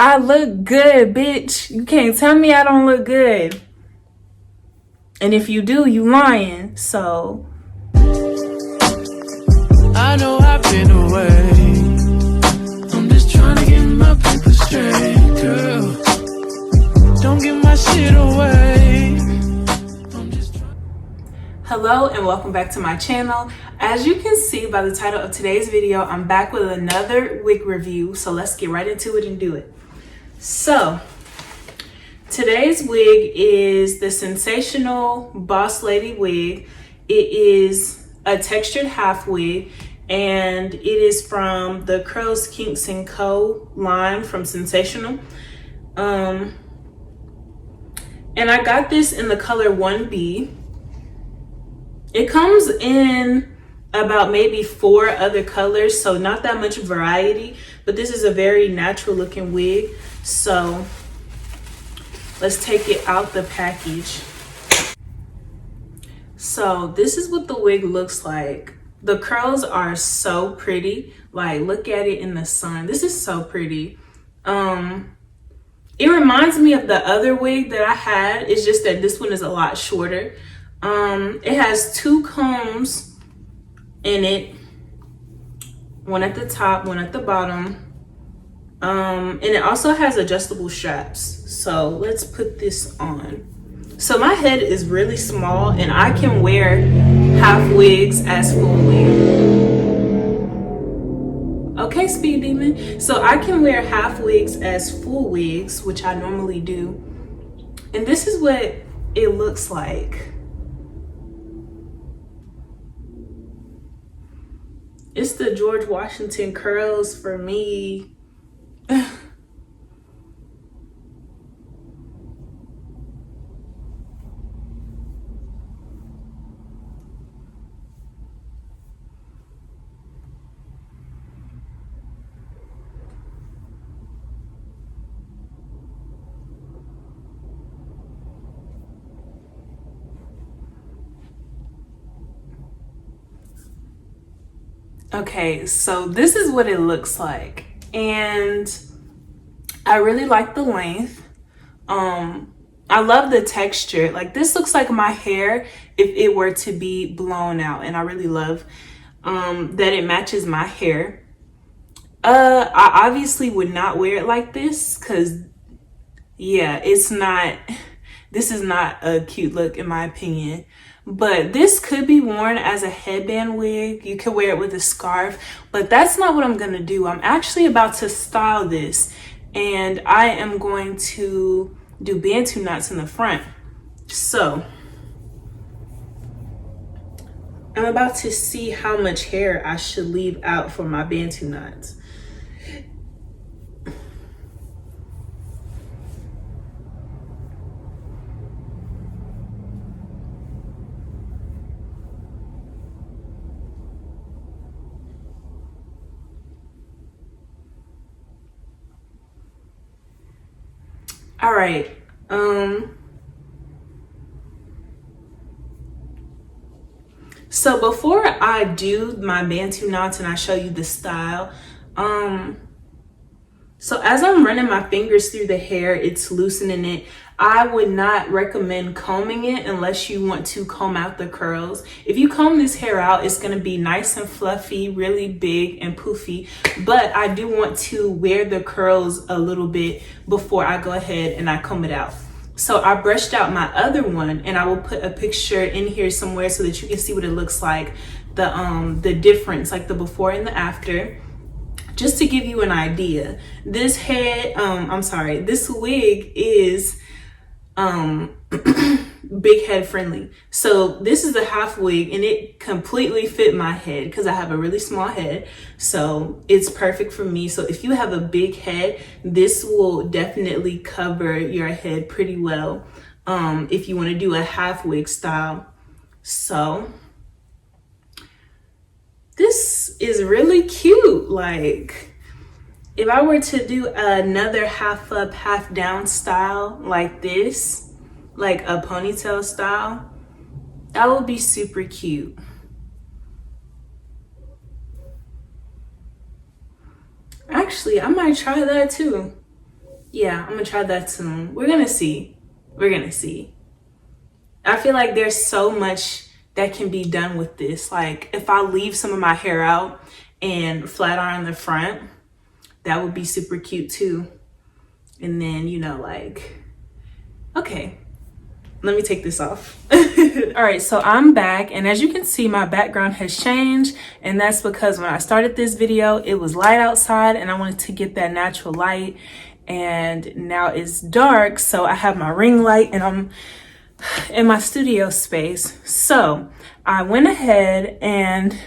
I look good, bitch. You can't tell me I don't look good. And if you do, you lying. So I know I've been away. I'm just trying to get my paper straight, girl. Don't give my shit away. hello and welcome back to my channel. As you can see by the title of today's video, I'm back with another wig review. So let's get right into it and do it. So today's wig is the Sensational Boss Lady wig. It is a textured half wig and it is from the Curls, Kinks & Co. line from Sensational. And I got this in the color 1B. It comes in about maybe 4 other colors, so not that much variety, but this is a very natural looking wig. So let's take it out the package. So this is what the wig looks like. The curls are so pretty. Like, look at it in the sun. This is so pretty. It reminds me of the other wig that I had. It's just that this one is a lot shorter. It has 2 combs in it. One at the top, one at the bottom. And it also has adjustable straps. So let's put this on. So my head is really small and I can wear half wigs as full wigs. Okay, Speed Demon. So I can wear half wigs as full wigs, which I normally do. And this is what it looks like. It's the George Washington curls for me. Okay, so this is what it looks like, and I really like the length. I love the texture. Like, this looks like my hair if it were to be blown out, and I really love that it matches my hair. I obviously would not wear it like this because, yeah, this is not a cute look in my opinion. But this could be worn as a headband wig. You could wear it with a scarf, but that's not what I'm gonna do. I'm actually about to style this and I am going to do Bantu knots in the front. So I'm about to see how much hair I should leave out for my Bantu knots. All right. So before I do my Bantu knots and I show you the style, so as I'm running my fingers through the hair, it's loosening it. I would not recommend combing it unless you want to comb out the curls. If you comb this hair out, it's gonna be nice and fluffy, really big and poofy. But I do want to wear the curls a little bit before I go ahead and I comb it out. So I brushed out my other one and I will put a picture in here somewhere so that you can see what it looks like, the difference, like the before and the after. Just to give you an idea, this head, this wig is big head friendly. So this is a half wig and it completely fit my head because I have a really small head. So it's perfect for me. So if you have a big head, this will definitely cover your head pretty well if you want to do a half wig style. So this is really cute. Like, if I were to do another half up, half down style like this, like a ponytail style, that would be super cute. Actually, I might try that too. yeah, I'm gonna try that soon. We're gonna see. We're gonna see. I feel like there's so much that can be done with this. Like if I leave some of my hair out and flat iron the front, that would be super cute too. And then, you know, like, okay, let me take this off. All right, so I'm back, and as you can see, my background has changed, and that's because when I started this video, it was light outside and I wanted to get that natural light, and now it's dark, so I have my ring light and I'm in my studio space. So I went ahead and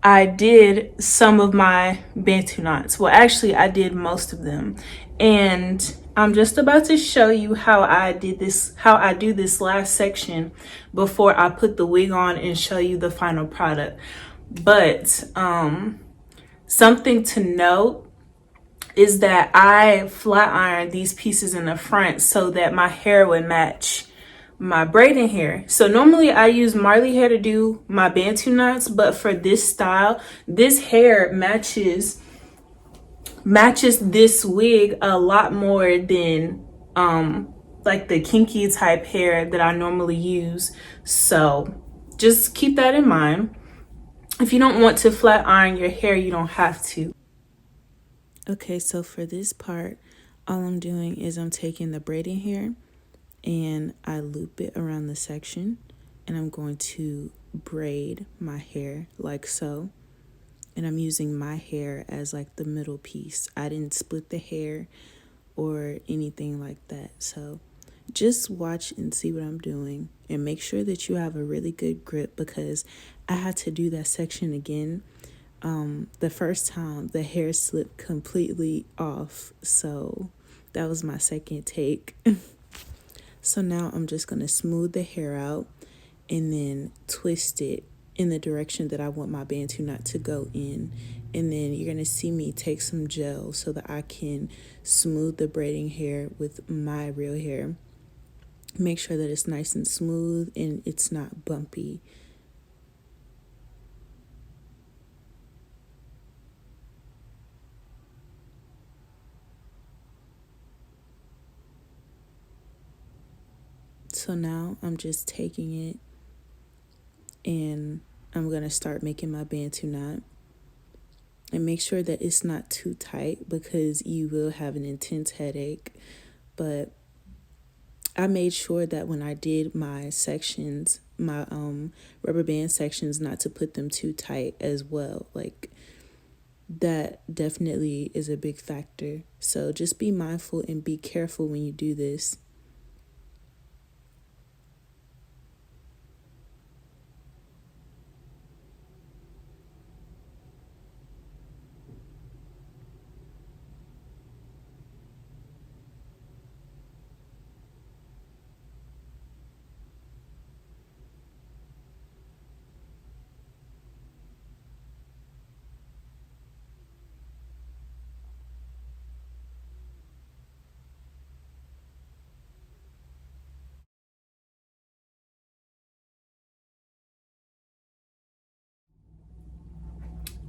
I did some of my Bantu knots. Well, actually, I did most of them. And I'm just about to show you how I did this, how I do this last section before I put the wig on and show you the final product. But something to note is that I flat ironed these pieces in the front so that my hair would match my braiding hair. So normally I use Marley hair to do my Bantu knots, but for this style, this hair matches this wig a lot more than like the kinky type hair that I normally use. So just keep that in mind. If you don't want to flat iron your hair, you don't have to. Okay, so for this part, all I'm doing is I'm taking the braiding hair and I loop it around the section, and I'm going to braid my hair like so. And I'm using my hair as like the middle piece. I didn't split the hair or anything like that. So just watch and see what I'm doing, and make sure that you have a really good grip, because I had to do that section again. The first time the hair slipped completely off, so that was my second take. So now I'm just going to smooth the hair out and then twist it in the direction that I want my Bantu knot to go in. And then you're going to see me take some gel so that I can smooth the braiding hair with my real hair. Make sure that it's nice and smooth and it's not bumpy. So now I'm just taking it and I'm going to start making my Bantu knot. And make sure that it's not too tight, because you will have an intense headache. But I made sure that when I did my sections, my rubber band sections, not to put them too tight as well. Like, that definitely is a big factor. So just be mindful and be careful when you do this.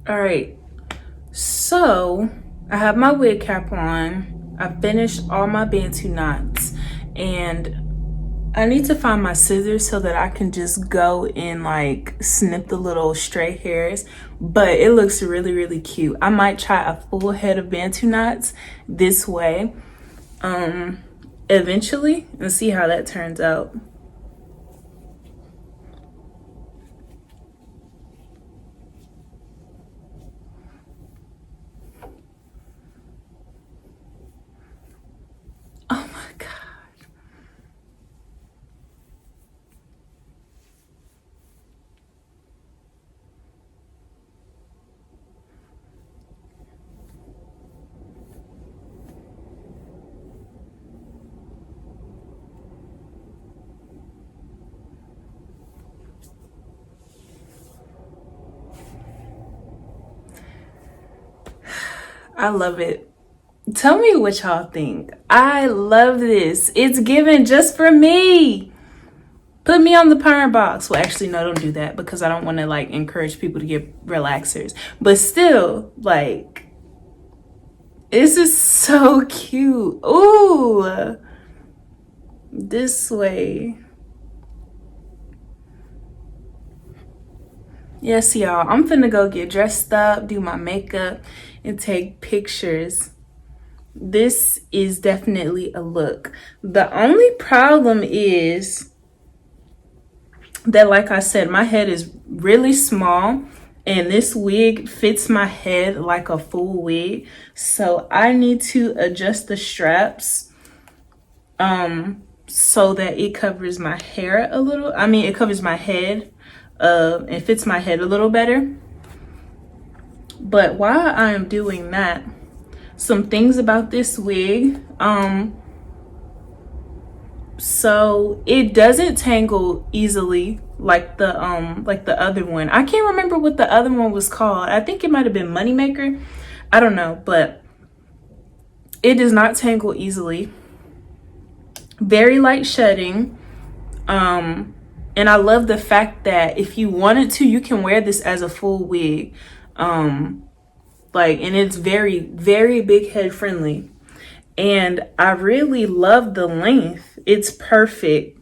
All right, so I have my wig cap on. I finished all my Bantu knots, and I need to find my scissors so that I can just go and like snip the little stray hairs. But it looks really, really cute. I might try a full head of Bantu knots this way eventually, and see how that turns out. Oh my God. I love it. Tell me what y'all think. I love this. It's given just for me. Put me on the perm box. Well, actually, no, don't do that, because I don't want to like encourage people to get relaxers. But still, like, This is so cute. Ooh, this way. Yes, y'all, I'm finna go get dressed up, do my makeup, and take pictures. This is definitely a look. The only problem is that, like I said, my head is really small and this wig fits my head like a full wig. So I need to adjust the straps so that it covers my hair a little. I mean, it covers my head. It fits my head a little better. But while I am doing that, some things about this wig. So it doesn't tangle easily like the other one. I can't remember what the other one was called. I think it might have been Moneymaker. I don't know, but it does not tangle easily. Very light shedding. And I love the fact that if you wanted to, you can wear this as a full wig. And it's very, very big head friendly. And I really love the length. It's perfect.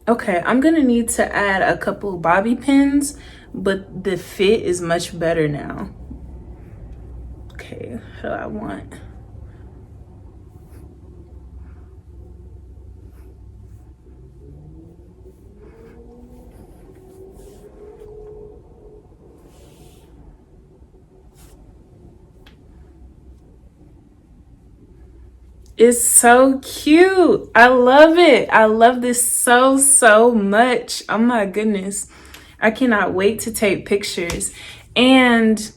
Okay, I'm gonna need to add a couple bobby pins, but the fit is much better now. Okay, what do I want? It's so cute. I love it. I love this so much. Oh my goodness. I cannot wait to take pictures. And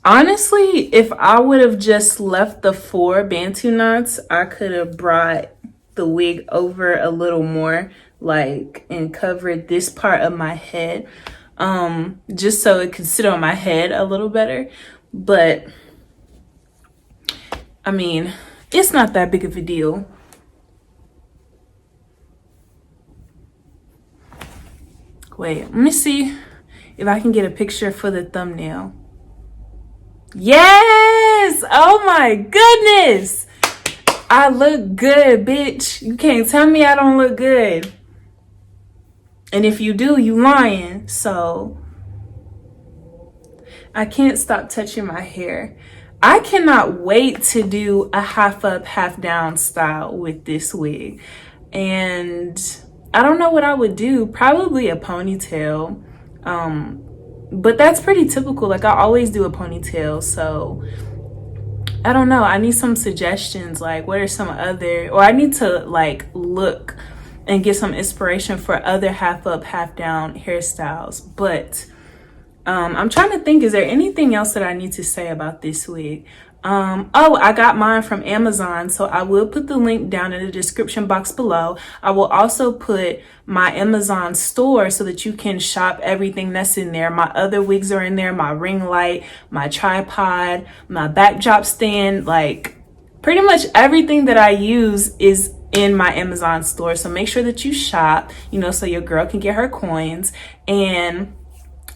honestly, if I would have just left the 4 Bantu knots, I could have brought the wig over a little more, and covered this part of my head, just so it could sit on my head a little better. But I mean, it's not that big of a deal. Wait, let me see if I can get a picture for the thumbnail. Yes! Oh my goodness! I look good, bitch. You can't tell me I don't look good. And if you do, you lying. So I can't stop touching my hair. I cannot wait to do a half up, half down style with this wig. And I don't know what I would do. Probably a ponytail. But that's pretty typical. Like, I always do a ponytail. So I don't know. I need some suggestions. Like, what are some other, or I need to look and get some inspiration for other half up, half down hairstyles. But I'm trying to think, is there anything else that I need to say about this wig? Oh, I got mine from Amazon, so I will put the link down in the description box below. I will also put my Amazon store so that you can shop everything that's in there. My other wigs are in there, my ring light, my tripod, my backdrop stand, pretty much everything that I use is in my Amazon store. So make sure that you shop, so your girl can get her coins. And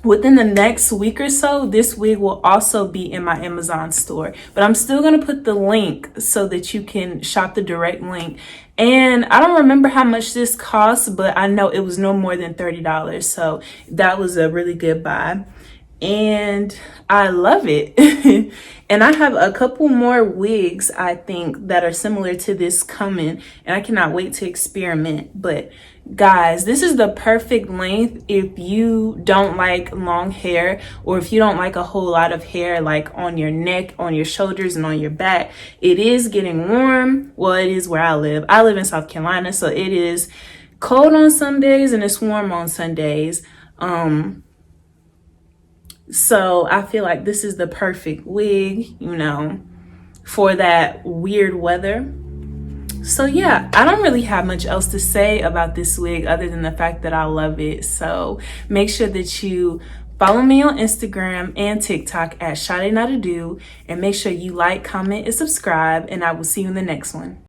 within the next week or so, this wig will also be in my Amazon store. But I'm still going to put the link so that you can shop the direct link. And I don't remember how much this costs, but I know it was no more than $30. So that was a really good buy. And I love it. And I have a couple more wigs, I think, that are similar to this coming. And I cannot wait to experiment. But guys, this is the perfect length if you don't like long hair, or if you don't like a whole lot of hair on your neck, on your shoulders, and on your back. It is getting warm. Well, it is where I live. I live in South Carolina, so it is cold on some days and it's warm on Sundays. So I feel like this is the perfect wig, for that weird weather. So yeah, I don't really have much else to say about this wig other than the fact that I love it. So make sure that you Follow me on Instagram and TikTok at Shadae Not A Do, and make sure you like, comment, and subscribe, and I will see you in the next one.